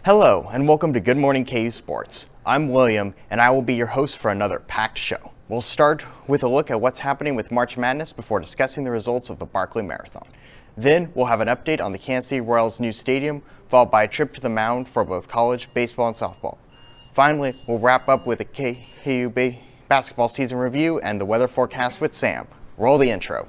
Hello, and welcome to Good Morning KU Sports. I'm William, and I will be your host for another packed show. We'll start with a look at what's happening with March Madness before discussing the results of the Barkley Marathon. Then, we'll have an update on the Kansas City Royals' new stadium, followed by a trip to the mound for both college baseball and softball. Finally, we'll wrap up with a KU basketball season review and the weather forecast with Sam. Roll the intro.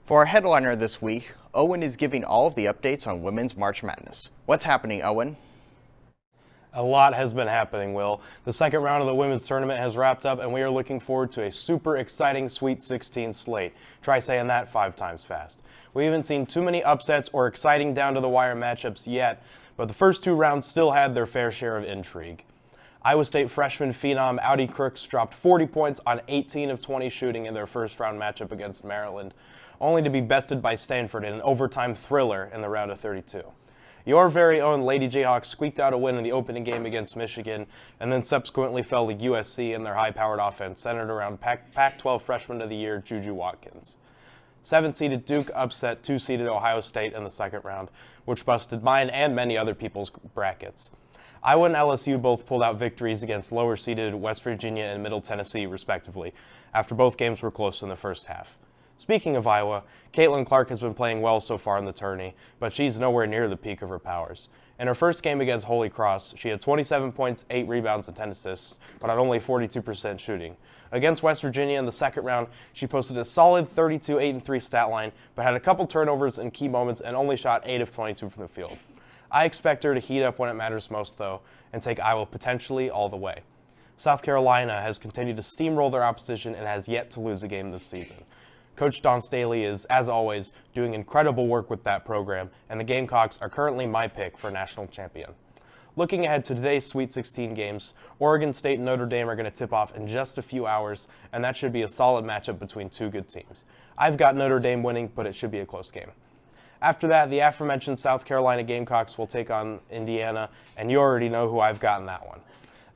For our headliner this week, Owen is giving all of the updates on women's March Madness. What's happening, Owen? A lot has been happening, Will. The second round of the women's tournament has wrapped up, and we are looking forward to a super exciting Sweet 16 slate. Try saying that 5 times fast. We haven't seen too many upsets or exciting down-to-the-wire matchups yet, but the first 2 rounds still had their fair share of intrigue. Iowa State freshman phenom Audi Crooks dropped 40 points on 18 of 20 shooting in their first-round matchup against Maryland, only to be bested by Stanford in an overtime thriller in the round of 32. Your very own Lady Jayhawks squeaked out a win in the opening game against Michigan and then subsequently fell to USC in their high-powered offense centered around Pac-12 Freshman of the Year Juju Watkins. 7-seeded Duke upset 2-seeded Ohio State in the second round, which busted mine and many other people's brackets. Iowa and LSU both pulled out victories against lower-seeded West Virginia and Middle Tennessee, respectively, after both games were close in the first half. Speaking of Iowa, Caitlin Clark has been playing well so far in the tourney, but she's nowhere near the peak of her powers. In her first game against Holy Cross, she had 27 points, 8 rebounds, and 10 assists, but on only 42% shooting. Against West Virginia in the second round, she posted a solid 32, 8, and 3 stat line, but had a couple turnovers in key moments and only shot 8 of 22 from the field. I expect her to heat up when it matters most, though, and take Iowa potentially all the way. South Carolina has continued to steamroll their opposition and has yet to lose a game this season. Coach Don Staley is, as always, doing incredible work with that program, and the Gamecocks are currently my pick for national champion. Looking ahead to today's Sweet 16 games, Oregon State and Notre Dame are going to tip off in just a few hours, and that should be a solid matchup between 2 good teams. I've got Notre Dame winning, but it should be a close game. After that, the aforementioned South Carolina Gamecocks will take on Indiana, and you already know who I've got in that one.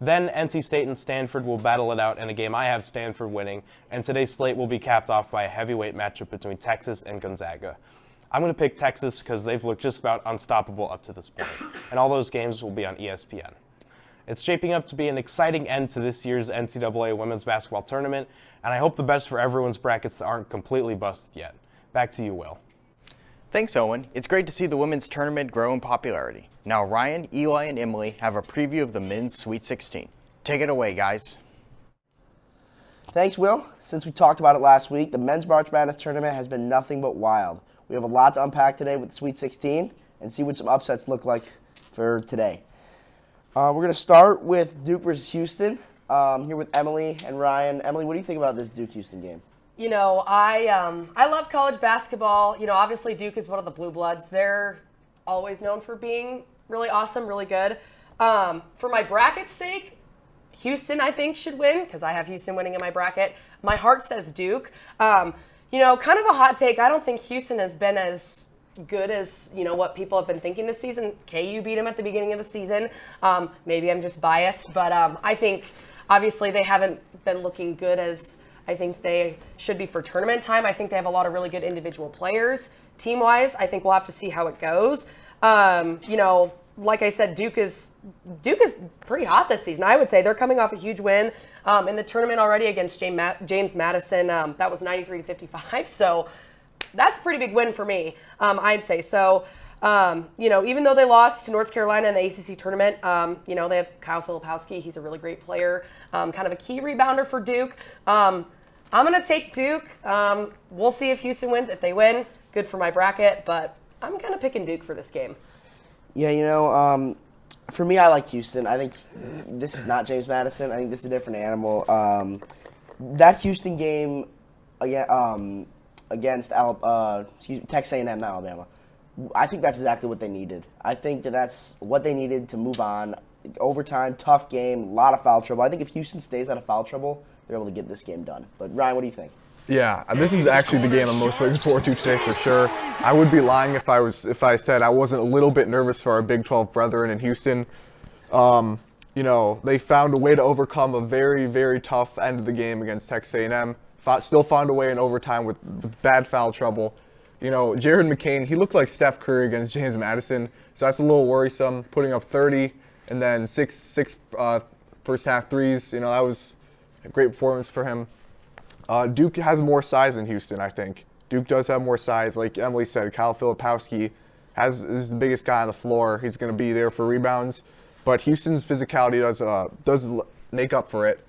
Then NC State and Stanford will battle it out in a game I have Stanford winning, and today's slate will be capped off by a heavyweight matchup between Texas and Gonzaga. I'm going to pick Texas because they've looked just about unstoppable up to this point, and all those games will be on ESPN. It's shaping up to be an exciting end to this year's NCAA women's basketball tournament, and I hope the best for everyone's brackets that aren't completely busted yet. Back to you, Will. Thanks, Owen. It's great to see the women's tournament grow in popularity. Now Ryan, Eli, and Emily have a preview of the men's Sweet 16. Take it away, guys. Thanks, Will. Since we talked about it last week, the men's March Madness tournament has been nothing but wild. We have a lot to unpack today with the Sweet 16 and see what some upsets look like for today. We're going to start with Duke versus Houston. Here with Emily and Ryan. Emily, what do you think about this Duke-Houston game? You know, I love college basketball. You know, obviously Duke is one of the blue bloods. They're always known for being really awesome, really good. For my bracket's sake, Houston, I think, should win because I have Houston winning in my bracket. My heart says Duke. You know, kind of a hot take. I don't think Houston has been as good as, you know, what people have been thinking this season. KU beat them at the beginning of the season. Maybe I'm just biased, but I think obviously they haven't been looking good as I think they should be for tournament time. I think they have a lot of really good individual players. Team-wise, I think we'll have to see how it goes. You know, like I said, Duke is pretty hot this season. I would say they're coming off a huge win in the tournament already against James Madison. That was 93-55. So that's a pretty big win for me, I'd say. So, you know, even though they lost to North Carolina in the ACC tournament, you know, they have Kyle Filipowski. He's a really great player, kind of a key rebounder for Duke. I'm going to take Duke. We'll see if Houston wins. If they win, good for my bracket, but I'm kind of picking Duke for this game. Yeah, you know, for me, I like Houston. I think this is not James Madison. I think this is a different animal. That Houston game, again, against Texas A&M, not Alabama. I think that's exactly what they needed. I think that's what they needed to move on. Overtime, tough game, a lot of foul trouble. I think if Houston stays out of foul trouble, they're able to get this game done. But Ryan, what do you think? Yeah, this is actually the game I'm most looking forward to today for sure. I would be lying if I said I wasn't a little bit nervous for our Big 12 brethren in Houston. They found a way to overcome a very, very tough end of the game against Texas A&M. Still found a way in overtime with bad foul trouble. Jared McCain, he looked like Steph Curry against James Madison, so that's a little worrisome. Putting up 30 and then six first half threes, that was a great performance for him. Duke has more size than Houston, I think. Duke does have more size. Like Emily said, Kyle Filipowski is the biggest guy on the floor. He's going to be there for rebounds. But Houston's physicality does make up for it.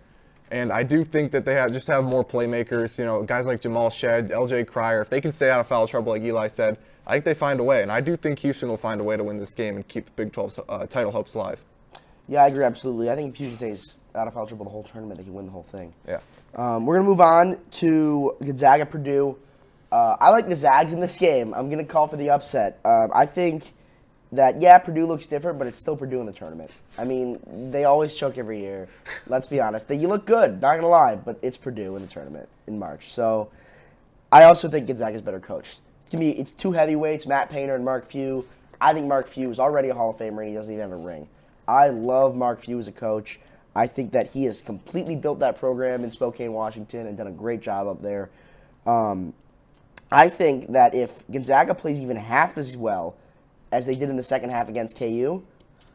And I do think that they just have more playmakers. Guys like Jamal Shed, LJ Cryer. If they can stay out of foul trouble, like Eli said, I think they find a way. And I do think Houston will find a way to win this game and keep the Big 12 title hopes alive. Yeah, I agree absolutely. I think if Houston stays out of foul trouble the whole tournament, they can win the whole thing. Yeah. We're going to move on to Gonzaga-Purdue. I like the Zags in this game. I'm going to call for the upset. I think that, Purdue looks different, but it's still Purdue in the tournament. I mean, they always choke every year. Let's be honest. You look good, not going to lie, but it's Purdue in the tournament in March. So I also think Gonzaga's better coached. It's two heavyweights, Matt Painter and Mark Few. I think Mark Few is already a Hall of Famer, and he doesn't even have a ring. I love Mark Few as a coach. I think that he has completely built that program in Spokane, Washington, and done a great job up there. I think that if Gonzaga plays even half as well as they did in the second half against KU,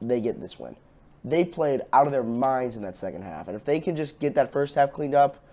they get this win. They played out of their minds in that second half. And if they can just get that first half cleaned up,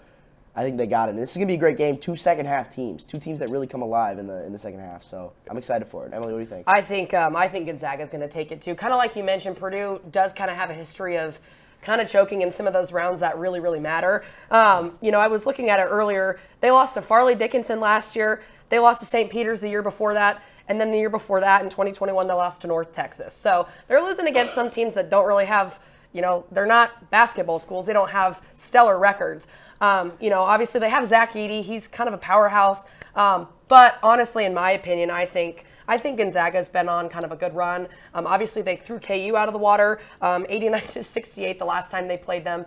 I think they got it. And this is going to be a great game. Two second-half teams. Two teams that really come alive in the second half. So I'm excited for it. Emily, what do you think? I think Gonzaga's going to take it, too. Kind of like you mentioned, Purdue does kind of have a history of kind of choking in some of those rounds that really, really matter. I was looking at it earlier. They lost to Farley Dickinson last year. They lost to St. Peter's the year before that. And then the year before that, in 2021, they lost to North Texas. So they're losing against some teams that don't really have, they're not basketball schools. They don't have stellar records. Obviously they have Zach Edey. He's kind of a powerhouse. But honestly, in my opinion, I think Gonzaga's been on kind of a good run. Obviously, they threw KU out of the water, 89-68 the last time they played them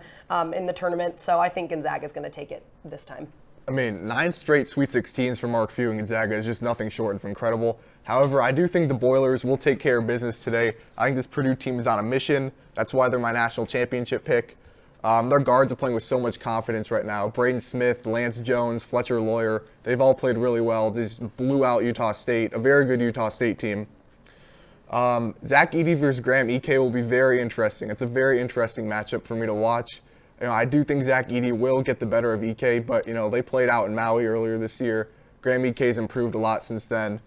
in the tournament. So I think Gonzaga's going to take it this time. I mean, 9 straight Sweet 16s for Mark Few and Gonzaga is just nothing short of incredible. However, I do think the Boilers will take care of business today. I think this Purdue team is on a mission. That's why they're my national championship pick. Their guards are playing with so much confidence right now. Braden Smith, Lance Jones, Fletcher Lawyer, they've all played really well. They just blew out Utah State, a very good Utah State team. Zach Edey versus Graham Ike will be very interesting. It's a very interesting matchup for me to watch. I do think Zach Edey will get the better of Ike, but, they played out in Maui earlier this year. Graham Ike's improved a lot since then.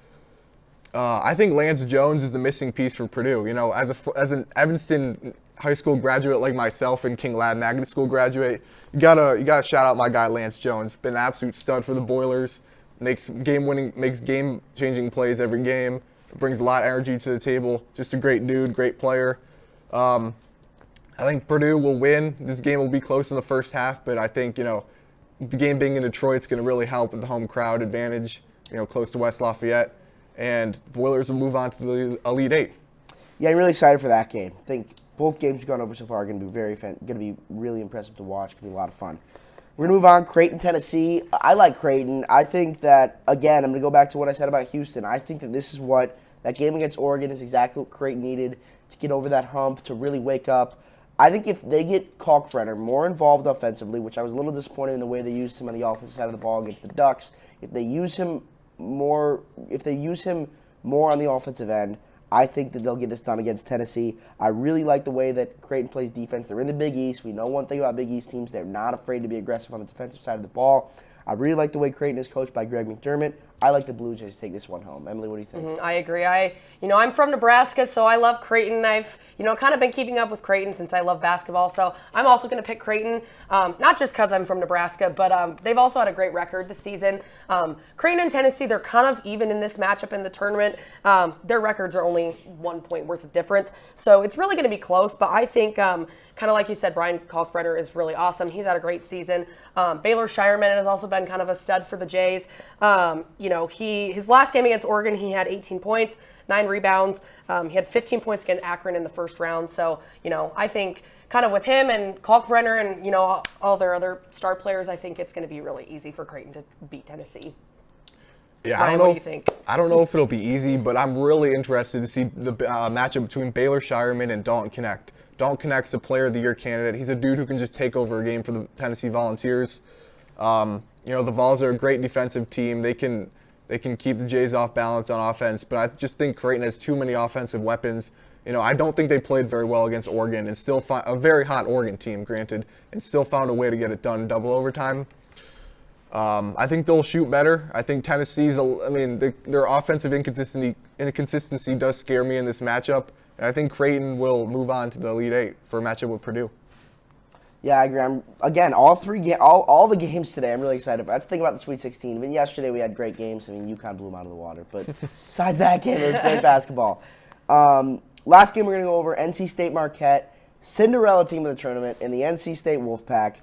I think Lance Jones is the missing piece for Purdue. As an Evanston high school graduate like myself and King Lad Magnet School graduate, you gotta shout out my guy Lance Jones. Been an absolute stud for the Boilers. Makes game-changing plays every game. Brings a lot of energy to the table. Just a great dude, great player. I think Purdue will win. This game will be close in the first half, but I think, the game being in Detroit is going to really help with the home crowd advantage, close to West Lafayette. And Boilers will move on to the Elite Eight. Yeah, I'm really excited for that game. I think both games we've gone over so far are going to be really impressive to watch. It's going to be a lot of fun. We're going to move on. Creighton, Tennessee. I like Creighton. I think that, again, I'm going to go back to what I said about Houston. I think that this is that game against Oregon is exactly what Creighton needed to get over that hump, to really wake up. I think if they get Kalkbrenner more involved offensively, which I was a little disappointed in the way they used him on the offensive side of the ball against the Ducks, if they use him more on the offensive end, I think that they'll get this done against Tennessee. I really like the way that Creighton plays defense. They're in the Big East. We know one thing about Big East teams. They're not afraid to be aggressive on the defensive side of the ball. I really like the way Creighton is coached by Greg McDermott. I like the Blue Jays to take this one home. Emily, what do you think? I agree. I'm from Nebraska, so I love Creighton. I've, kind of been keeping up with Creighton since I love basketball. So I'm also going to pick Creighton, not just because I'm from Nebraska, but they've also had a great record this season. Creighton and Tennessee, they're kind of even in this matchup in the tournament. Their records are only 1 point worth of difference. So it's really going to be close, but I think kind of like you said, Brian Kalkbrenner is really awesome. He's had a great season. Baylor Shireman has also been kind of a stud for the Jays. His last game against Oregon, he had 18 points, 9 rebounds. He had 15 points against Akron in the first round. So, I think kind of with him and Kalkbrenner and, all their other star players, I think it's going to be really easy for Creighton to beat Tennessee. Yeah, Ryan, what do you think? I don't know if it'll be easy, but I'm really interested to see the matchup between Baylor Shireman and Dalton Knecht. Dalton Knecht's a Player of the Year candidate. He's a dude who can just take over a game for the Tennessee Volunteers. The Vols are a great defensive team. They can keep the Jays off balance on offense, but I just think Creighton has too many offensive weapons. I don't think they played very well against Oregon and still a very hot Oregon team, granted, and still found a way to get it done in double overtime. I think they'll shoot better. I think Tennessee's, their offensive inconsistency does scare me in this matchup. And I think Creighton will move on to the Elite Eight for a matchup with Purdue. Yeah, I agree. All the games today, I'm really excited for. Let's think about the Sweet 16. Even yesterday we had great games. UConn blew them out of the water. But besides that game, it was great basketball. Last game we're going to go over, NC State Marquette, Cinderella team of the tournament, and the NC State Wolfpack.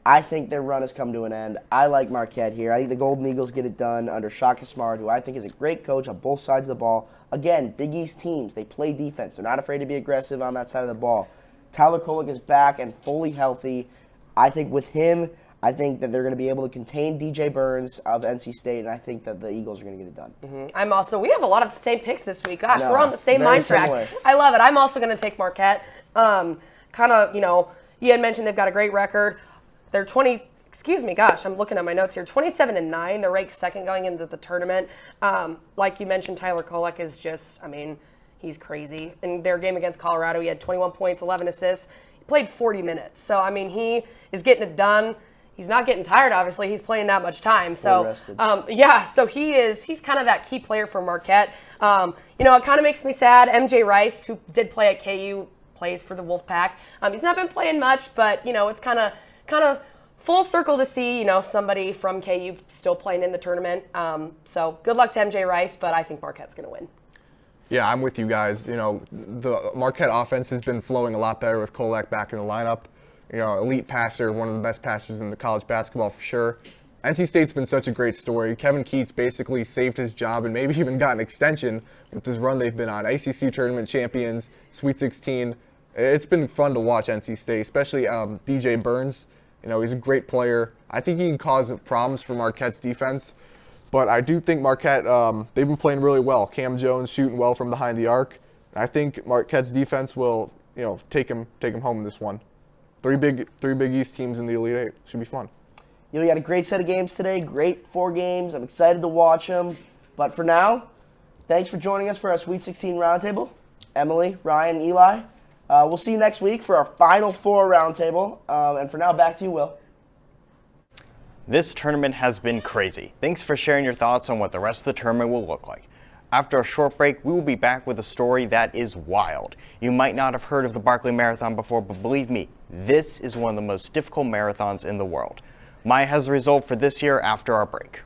I think their run has come to an end. I like Marquette here. I think the Golden Eagles get it done under Shaka Smart, who I think is a great coach on both sides of the ball. Again, Big East teams, they play defense. They're not afraid to be aggressive on that side of the ball. Tyler Kolek is back and fully healthy. I think with him, I think that they're going to be able to contain DJ Burns of NC State, and I think that the Eagles are going to get it done. We have a lot of the same picks this week. Gosh, No, we're on the same very mind track. similar. I love it. I'm also going to take Marquette. You had mentioned they've got a great record. They're I'm looking at my notes here. 27-9. They're ranked second going into the tournament. Like you mentioned, Tyler Kolek is just, he's crazy. In their game against Colorado, he had 21 points, 11 assists. He played 40 minutes. So, he is getting it done. He's not getting tired, obviously. He's playing that much time. So, so he's kind of that key player for Marquette. It kind of makes me sad. MJ Rice, who did play at KU, plays for the Wolfpack. He's not been playing much, but, it's kind of full circle to see, somebody from KU still playing in the tournament. So good luck to MJ Rice, but I think Marquette's going to win. Yeah, I'm with you guys. The Marquette offense has been flowing a lot better with Kolek back in the lineup. Elite passer, one of the best passers in the college basketball for sure. NC State's been such a great story. Kevin Keatts basically saved his job and maybe even got an extension with this run they've been on. ACC tournament champions, Sweet 16. It's been fun to watch NC State, especially DJ Burns. He's a great player. I think he can cause problems for Marquette's defense, but I do think Marquette, they've been playing really well. Cam Jones shooting well from behind the arc. I think Marquette's defense will, take him home in this one. Three big East teams in the Elite Eight. Should be fun. We had a great set of games today. Great 4 games. I'm excited to watch them. But for now, thanks for joining us for our Sweet 16 Roundtable. Emily, Ryan, Eli. We'll see you next week for our Final Four Roundtable. And for now, back to you, Will. This tournament has been crazy. Thanks for sharing your thoughts on what the rest of the tournament will look like. After a short break, we will be back with a story that is wild. You might not have heard of the Barkley Marathon before, but believe me, this is one of the most difficult marathons in the world. Maya has the result for this year after our break.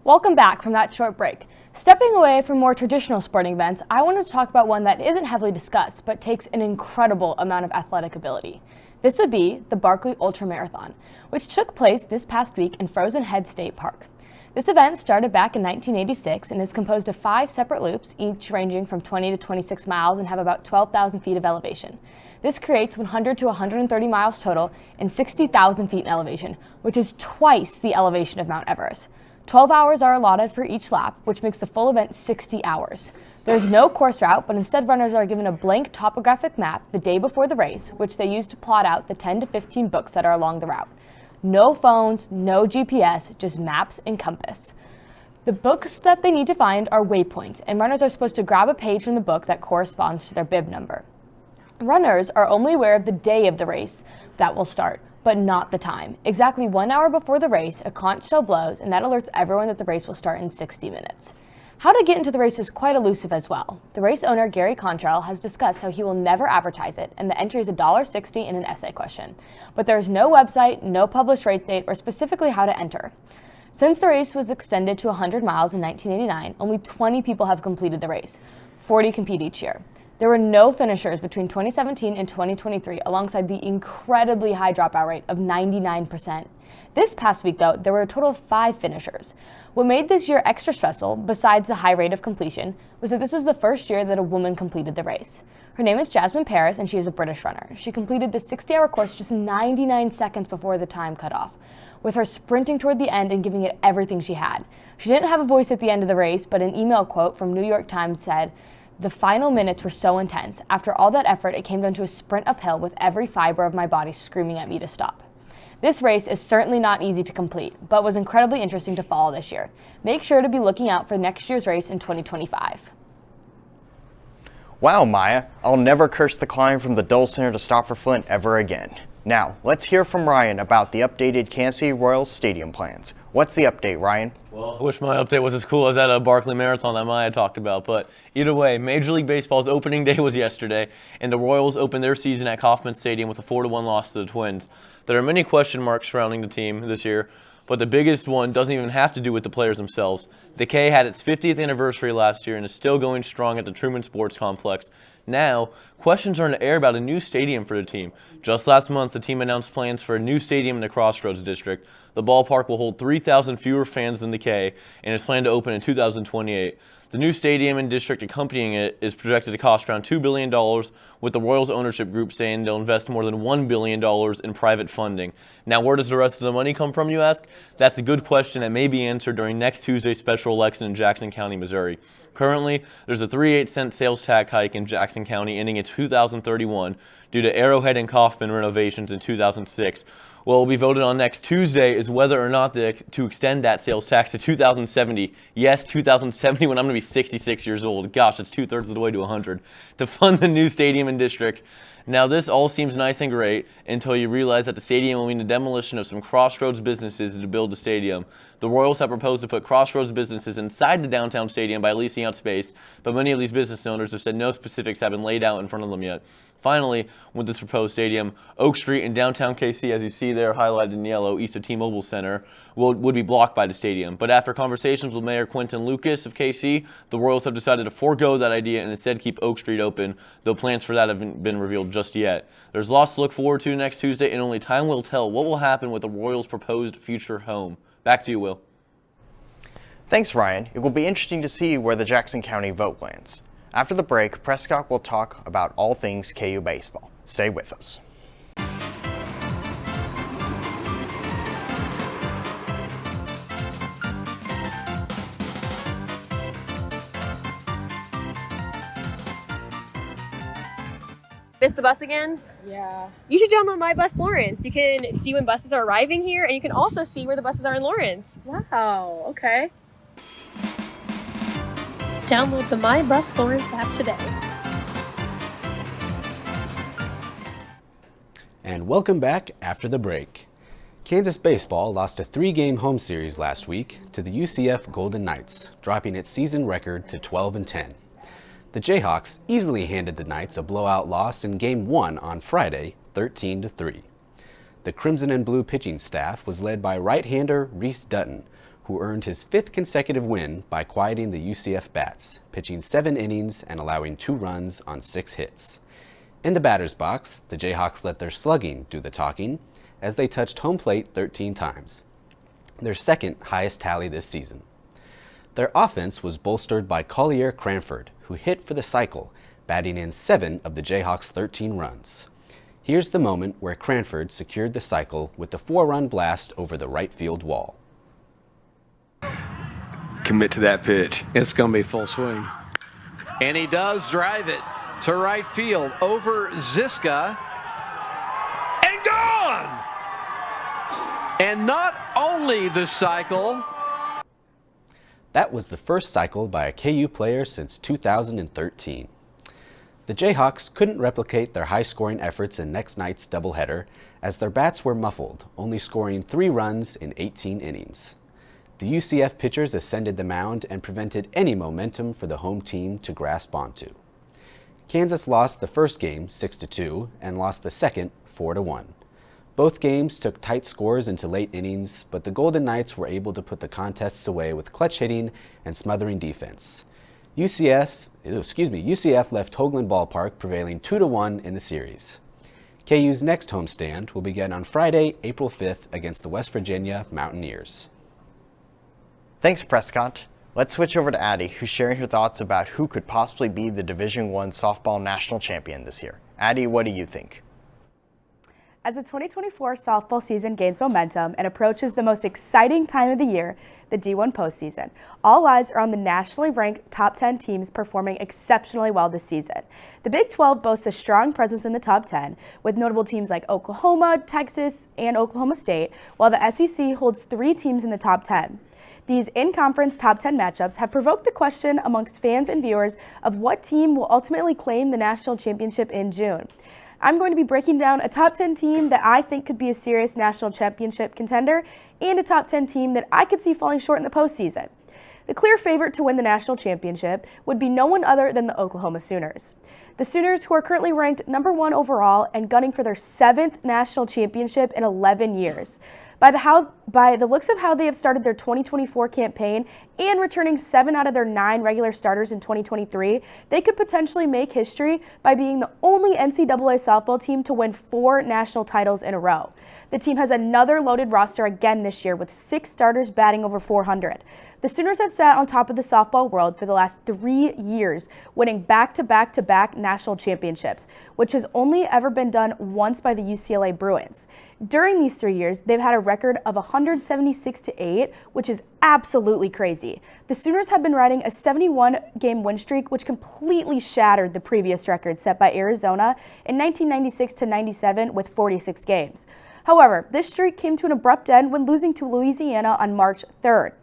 Welcome back from that short break. Stepping away from more traditional sporting events, I wanted to talk about one that isn't heavily discussed but takes an incredible amount of athletic ability. This would be the Barkley Ultra Marathon, which took place this past week in Frozen Head State Park. This event started back in 1986 and is composed of 5 separate loops, each ranging from 20 to 26 miles and have about 12,000 feet of elevation. This creates 100 to 130 miles total and 60,000 feet in elevation, which is twice the elevation of Mount Everest. 12 hours are allotted for each lap, which makes the full event 60 hours. There's no course route, but instead runners are given a blank topographic map the day before the race, which they use to plot out the 10 to 15 books that are along the route. No phones, no GPS, just maps and compass. The books that they need to find are waypoints, and runners are supposed to grab a page from the book that corresponds to their bib number. Runners are only aware of the day of the race that will start, but not the time. Exactly 1 hour before the race, a conch shell blows, and that alerts everyone that the race will start in 60 minutes. How to get into the race is quite elusive as well. The race owner, Gary Contrail, has discussed how he will never advertise it, and the entry is $1.60 and an essay question. But there is no website, no published race date, or specifically how to enter. Since the race was extended to 100 miles in 1989, only 20 people have completed the race. 40 compete each year. There were no finishers between 2017 and 2023, alongside the incredibly high dropout rate of 99%. This past week, though, there were a total of 5 finishers. What made this year extra special, besides the high rate of completion, was that this was the first year that a woman completed the race. Her name is Jasmine Paris, and she is a British runner. She completed the 60-hour course just 99 seconds before the time cut off, with her sprinting toward the end and giving it everything she had. She didn't have a voice at the end of the race, but an email quote from New York Times said, "The final minutes were so intense. After all that effort, it came down to a sprint uphill with every fiber of my body screaming at me to stop." This race is certainly not easy to complete, but was incredibly interesting to follow this year. Make sure to be looking out for next year's race in 2025. Wow, Maya, I'll never curse the climb from the Dole Center to Stopper Flint ever again. Now, let's hear from Ryan about the updated Kansas City Royals stadium plans. What's the update, Ryan? Well, I wish my update was as cool as that Barkley Marathon that Maya talked about, but either way, Major League Baseball's opening day was yesterday, and the Royals opened their season at Kauffman Stadium with a 4-1 loss to the Twins. There are many question marks surrounding the team this year, but the biggest one doesn't even have to do with the players themselves. The K had its 50th anniversary last year and is still going strong at the Truman Sports Complex. Now, questions are in the air about a new stadium for the team. Just last month, the team announced plans for a new stadium in the Crossroads District. The ballpark will hold 3,000 fewer fans than the K and is planned to open in 2028. The new stadium and district accompanying it is projected to cost around $2 billion, with the Royals ownership group saying they'll invest more than $1 billion in private funding. Now, where does the rest of the money come from, you ask? That's a good question that may be answered during next Tuesday's special election in Jackson County, Missouri. Currently, there's a 3/8-cent sales tax hike in Jackson County ending in 2031 due to Arrowhead and Kauffman renovations in 2006. What will be voted on next Tuesday is whether or not to extend that sales tax to 2070. Yes, 2070 when I'm going to be 66 years old. Gosh, that's 2/3 of the way to 100. To fund the new stadium and district. Now, this all seems nice and great until you realize that the stadium will mean the demolition of some Crossroads businesses to build the stadium. The Royals have proposed to put Crossroads businesses inside the downtown stadium by leasing out space, but many of these business owners have said no specifics have been laid out in front of them yet. Finally, with this proposed stadium, Oak Street in downtown KC, as you see there highlighted in yellow east of T-Mobile Center, would be blocked by the stadium. But after conversations with Mayor Quentin Lucas of KC, the Royals have decided to forego that idea and instead keep Oak Street open, though plans for that haven't been revealed just yet. There's lots to look forward to next Tuesday, and only time will tell what will happen with the Royals' proposed future home. Back to you, Will. Thanks, Ryan. It will be interesting to see where the Jackson County vote lands. After the break, Prescott will talk about all things KU baseball. Stay with us. Missed the bus again? Yeah. You should download My Bus Lawrence. You can see when buses are arriving here, and you can also see where the buses are in Lawrence. Wow. Okay. Download the My Bus Lawrence app today. And welcome back after the break. Kansas baseball lost a 3-game home series last week to the UCF Golden Knights, dropping its season record to 12-10. The Jayhawks easily handed the Knights a blowout loss in Game 1 on Friday, 13-3. The Crimson and Blue pitching staff was led by right-hander Reese Dutton, who earned his 5th consecutive win by quieting the UCF bats, pitching 7 innings and allowing 2 runs on 6 hits. In the batter's box, the Jayhawks let their slugging do the talking as they touched home plate 13 times, their second highest tally this season. Their offense was bolstered by Collier Cranford, who hit for the cycle, batting in 7 of the Jayhawks' 13 runs. Here's the moment where Cranford secured the cycle with the 4-run blast over the right field wall. commit to that pitch. It's going to be full swing. And he does drive it to right field over Ziska. And gone! And not only the cycle. That was the first cycle by a KU player since 2013. The Jayhawks couldn't replicate their high-scoring efforts in next night's doubleheader as their bats were muffled, only scoring 3 runs in 18 innings. The UCF pitchers ascended the mound and prevented any momentum for the home team to grasp onto. Kansas lost the first game 6-2 and lost the second 4-1. Both games took tight scores into late innings, but the Golden Knights were able to put the contests away with clutch hitting and smothering defense. UCF left Hoagland Ballpark prevailing 2-1 in the series. KU's next homestand will begin on Friday, April 5th against the West Virginia Mountaineers. Thanks, Prescott. Let's switch over to Addie, who's sharing her thoughts about who could possibly be the Division I softball national champion this year. Addie, what do you think? As the 2024 softball season gains momentum and approaches the most exciting time of the year, the D1 postseason, all eyes are on the nationally ranked top 10 teams performing exceptionally well this season. The Big 12 boasts a strong presence in the top 10, with notable teams like Oklahoma, Texas, and Oklahoma State, while the SEC holds 3 teams in the top 10. These in-conference top 10 matchups have provoked the question amongst fans and viewers of what team will ultimately claim the national championship in June. I'm going to be breaking down a top 10 team that I think could be a serious national championship contender and a top 10 team that I could see falling short in the postseason. The clear favorite to win the national championship would be no one other than the Oklahoma Sooners. The Sooners, who are currently ranked number 1 overall and gunning for their 7th national championship in 11 years. By the looks of how they have started their 2024 campaign and returning 7 out of their 9 regular starters in 2023, they could potentially make history by being the only NCAA softball team to win 4 national titles in a row. The team has another loaded roster again this year with 6 starters batting over 400. The Sooners have sat on top of the softball world for the last 3 years, winning back-to-back-to-back national championships, which has only ever been done once by the UCLA Bruins. During these 3 years, they've had a record of 176-8, which is absolutely crazy. The Sooners have been riding a 71-game win streak, which completely shattered the previous record set by Arizona in 1996-97 with 46 games. However, this streak came to an abrupt end when losing to Louisiana on March 3rd.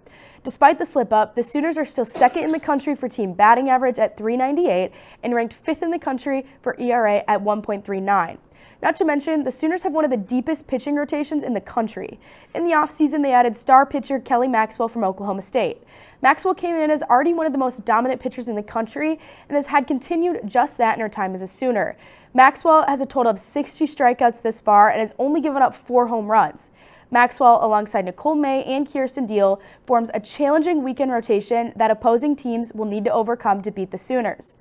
Despite the slip-up, the Sooners are still second in the country for team batting average at .398 and ranked 5th in the country for ERA at 1.39. Not to mention, the Sooners have one of the deepest pitching rotations in the country. In the offseason, they added star pitcher Kelly Maxwell from Oklahoma State. Maxwell came in as already one of the most dominant pitchers in the country and has had continued just that in her time as a Sooner. Maxwell has a total of 60 strikeouts this far and has only given up 4 home runs. Maxwell, alongside Nicole May and Kirsten Deal, forms a challenging weekend rotation that opposing teams will need to overcome to beat the Sooners.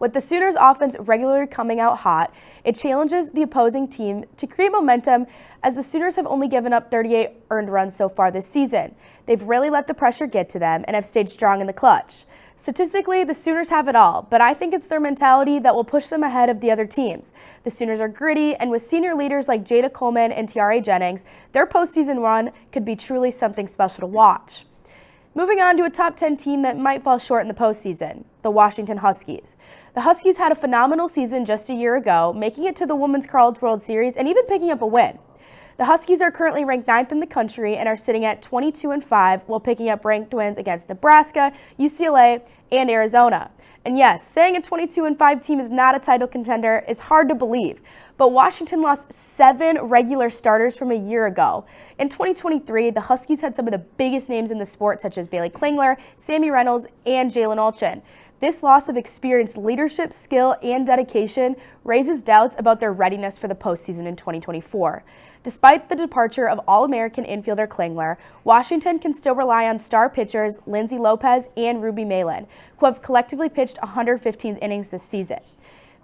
With the Sooners' offense regularly coming out hot, it challenges the opposing team to create momentum, as the Sooners have only given up 38 earned runs so far this season. They've rarely let the pressure get to them and have stayed strong in the clutch. Statistically, the Sooners have it all, but I think it's their mentality that will push them ahead of the other teams. The Sooners are gritty, and with senior leaders like Jada Coleman and Tiare Jennings, their postseason run could be truly something special to watch. Moving on to a top 10 team that might fall short in the postseason, the Washington Huskies. The Huskies had a phenomenal season just a year ago, making it to the Women's College World Series and even picking up a win. The Huskies are currently ranked 9th in the country and are sitting at 22-5 while picking up ranked wins against Nebraska, UCLA, and Arizona. And yes, saying a 22-5 team is not a title contender is hard to believe, but Washington lost 7 regular starters from a year ago. In 2023, the Huskies had some of the biggest names in the sport, such as Bailey Klingler, Sammy Reynolds, and Jalen Olchen. This loss of experienced leadership, skill, and dedication raises doubts about their readiness for the postseason in 2024. Despite the departure of All-American infielder Klingler, Washington can still rely on star pitchers Lindsay Lopez and Ruby Malin, who have collectively pitched 115 innings this season.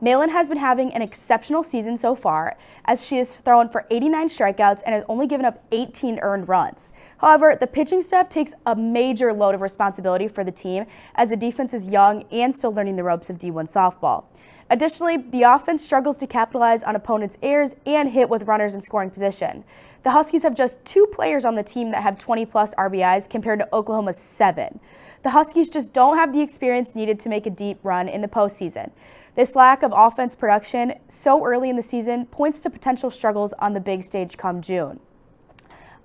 Malin has been having an exceptional season so far, as she has thrown for 89 strikeouts and has only given up 18 earned runs. However, the pitching staff takes a major load of responsibility for the team, as the defense is young and still learning the ropes of D1 softball. Additionally, the offense struggles to capitalize on opponents' errors and hit with runners in scoring position. The Huskies have just 2 players on the team that have 20-plus RBIs compared to Oklahoma's 7. The Huskies just don't have the experience needed to make a deep run in the postseason. This lack of offense production so early in the season points to potential struggles on the big stage come June.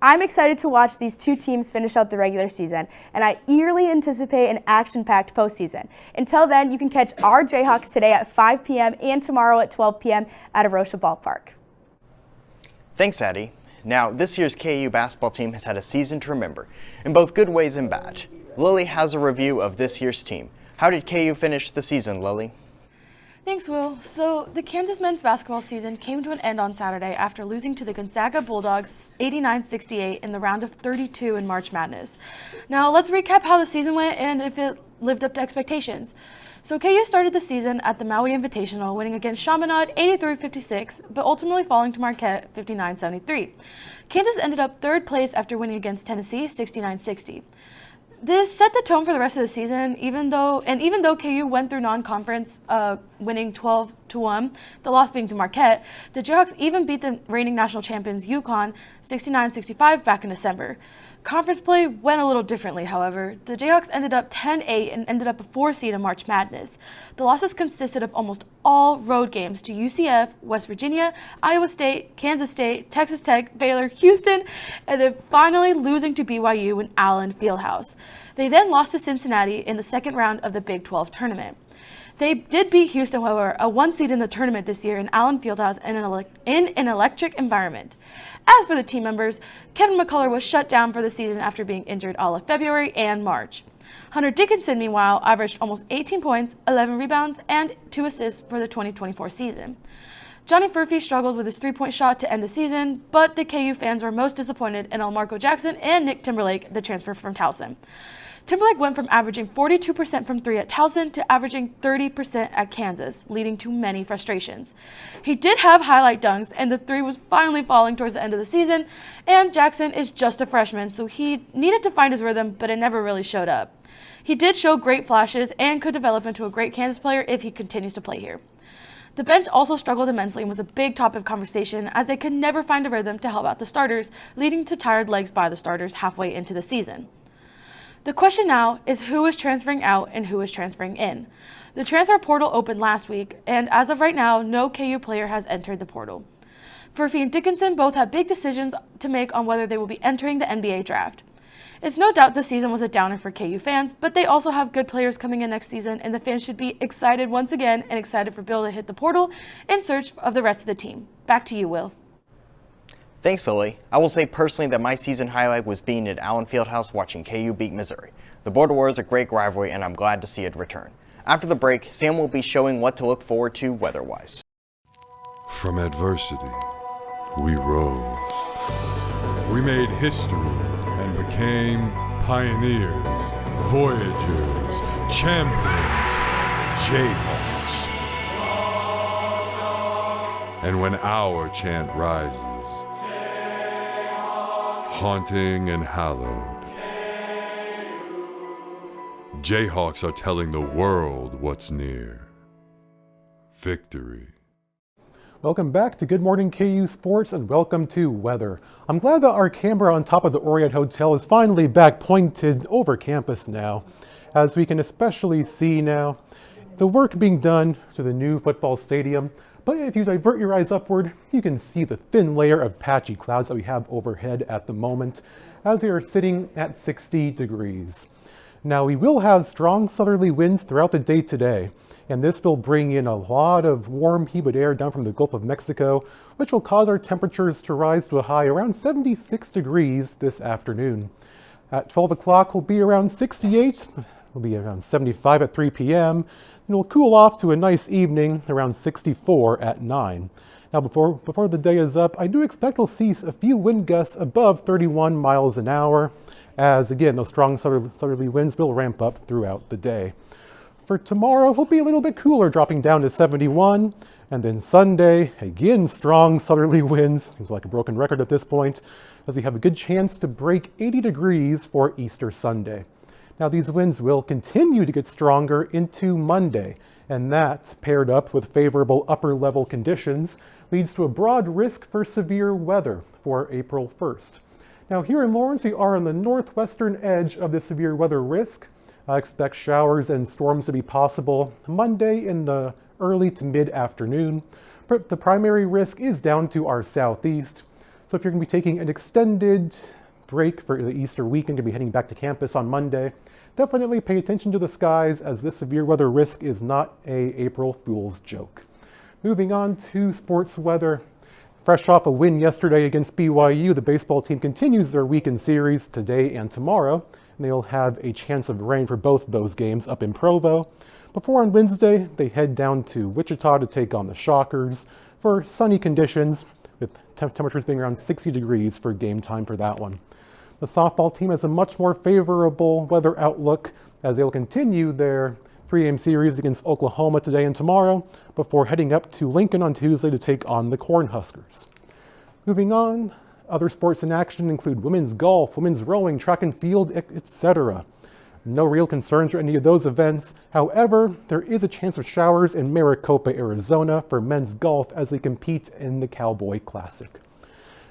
I'm excited to watch these 2 teams finish out the regular season, and I eagerly anticipate an action-packed postseason. Until then, you can catch our Jayhawks today at 5 p.m. and tomorrow at 12 p.m. at Arosha Ballpark. Thanks, Addie. Now, this year's KU basketball team has had a season to remember, in both good ways and bad. Lily has a review of this year's team. How did KU finish the season, Lily? Thanks, Will. So, the Kansas men's basketball season came to an end on Saturday after losing to the Gonzaga Bulldogs 89-68 in the round of 32 in March Madness. Now, let's recap how the season went and if it lived up to expectations. So, KU started the season at the Maui Invitational, winning against Chaminade 83-56, but ultimately falling to Marquette 59-73. Kansas ended up 3rd place after winning against Tennessee 69-60. This set the tone for the rest of the season, even though KU went through non-conference, winning 12-1, the loss being to Marquette, the Jayhawks even beat the reigning national champions UConn 69-65 back in December. Conference play went a little differently, however. The Jayhawks ended up 10-8 and ended up a 4 seed in March Madness. The losses consisted of almost all road games to UCF, West Virginia, Iowa State, Kansas State, Texas Tech, Baylor, Houston, and then finally losing to BYU in Allen Fieldhouse. They then lost to Cincinnati in the second round of the Big 12 tournament. They did beat Houston, however, a 1 seed in the tournament this year in Allen Fieldhouse in an electric environment. As for the team members, Kevin McCullough was shut down for the season after being injured all of February and March. Hunter Dickinson, meanwhile, averaged almost 18 points, 11 rebounds, and 2 assists for the 2024 season. Johnny Furphy struggled with his 3-point shot to end the season, but the KU fans were most disappointed in Elmarco Jackson and Nick Timberlake, the transfer from Towson. Timberlake went from averaging 42% from 3 at Towson to averaging 30% at Kansas, leading to many frustrations. He did have highlight dunks, and the 3 was finally falling towards the end of the season, and Jackson is just a freshman, so he needed to find his rhythm, but it never really showed up. He did show great flashes and could develop into a great Kansas player if he continues to play here. The bench also struggled immensely and was a big topic of conversation, as they could never find a rhythm to help out the starters, leading to tired legs by the starters halfway into the season. The question now is who is transferring out and who is transferring in. The transfer portal opened last week, and as of right now, no KU player has entered the portal. Furphy and Dickinson both have big decisions to make on whether they will be entering the NBA draft. It's no doubt this season was a downer for KU fans, but they also have good players coming in next season, and the fans should be excited once again and excited for Bill to hit the portal in search of the rest of the team. Back to you, Will. Thanks, Lily. I will say personally that my season highlight was being at Allen Fieldhouse watching KU beat Missouri. The Border War is a great rivalry, and I'm glad to see it return. After the break, Sam will be showing what to look forward to weather-wise. From adversity, we rose. We made history and became pioneers, voyagers, champions, Jayhawks. And when our chant rises, haunting and hallowed, Jayhawks are telling the world what's near. Victory. Welcome back to Good Morning KU Sports and welcome to weather. I'm glad that our camera on top of the Orient Hotel is finally back pointed over campus now, as we can especially see now the work being done to the new football stadium. But if you divert your eyes upward, you can see the thin layer of patchy clouds that we have overhead at the moment, as we are sitting at 60 degrees. Now, we will have strong southerly winds throughout the day today, and this will bring in a lot of warm, humid air down from the Gulf of Mexico, which will cause our temperatures to rise to a high around 76 degrees this afternoon. At 12 o'clock, we'll be around 68, we'll be around 75 at 3 p.m., and we'll cool off to a nice evening around 64 at 9. Now, before the day is up, I do expect we'll see a few wind gusts above 31 miles an hour, as again, those strong southerly winds will ramp up throughout the day. For tomorrow, it'll be a little bit cooler, dropping down to 71. And then Sunday, again, strong southerly winds. Seems like a broken record at this point, as we have a good chance to break 80 degrees for Easter Sunday. Now, these winds will continue to get stronger into Monday, and that, paired up with favorable upper-level conditions, leads to a broad risk for severe weather for April 1st. Now, here in Lawrence, we are on the northwestern edge of the severe weather risk. I expect showers and storms to be possible Monday in the early to mid-afternoon. But the primary risk is down to our southeast. So if you're going to be taking an extended break for the Easter weekend, going to be heading back to campus on Monday, definitely pay attention to the skies, as this severe weather risk is not a April Fool's joke. Moving on to sports weather. Fresh off a win yesterday against BYU, the baseball team continues their weekend series today and tomorrow. And they'll have a chance of rain for both of those games up in Provo. Before on Wednesday, they head down to Wichita to take on the Shockers for sunny conditions, with temperatures being around 60 degrees for game time for that one. The softball team has a much more favorable weather outlook, as they'll continue their 3-game series against Oklahoma today and tomorrow, before heading up to Lincoln on Tuesday to take on the Cornhuskers. Moving on, other sports in action include women's golf, women's rowing, track and field, etc. No real concerns for any of those events. However, there is a chance of showers in Maricopa, Arizona for men's golf as they compete in the Cowboy Classic.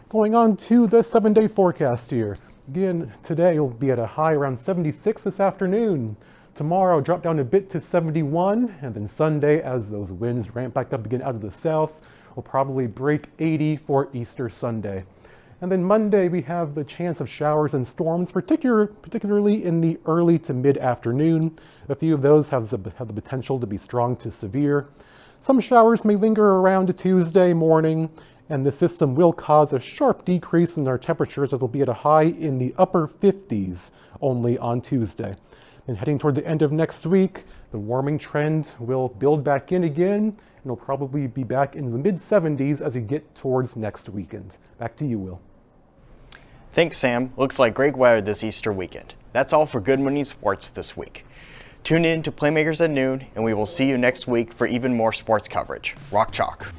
Going on to the 7-day forecast here. Again, today will be at a high around 76 this afternoon. Tomorrow, drop down a bit to 71, and then Sunday, as those winds ramp back up again out of the south, will probably break 80 for Easter Sunday. And then Monday, we have the chance of showers and storms, particularly in the early to mid-afternoon. A few of those have the potential to be strong to severe. Some showers may linger around to Tuesday morning, and the system will cause a sharp decrease in our temperatures, as it'll be at a high in the upper 50s only on Tuesday. And heading toward the end of next week, the warming trend will build back in again, and it'll probably be back in the mid-70s as we get towards next weekend. Back to you, Will. Thanks, Sam. Looks like great weather this Easter weekend. That's all for Good Morning Sports this week. Tune in to Playmakers at noon, and we will see you next week for even more sports coverage. Rock Chalk.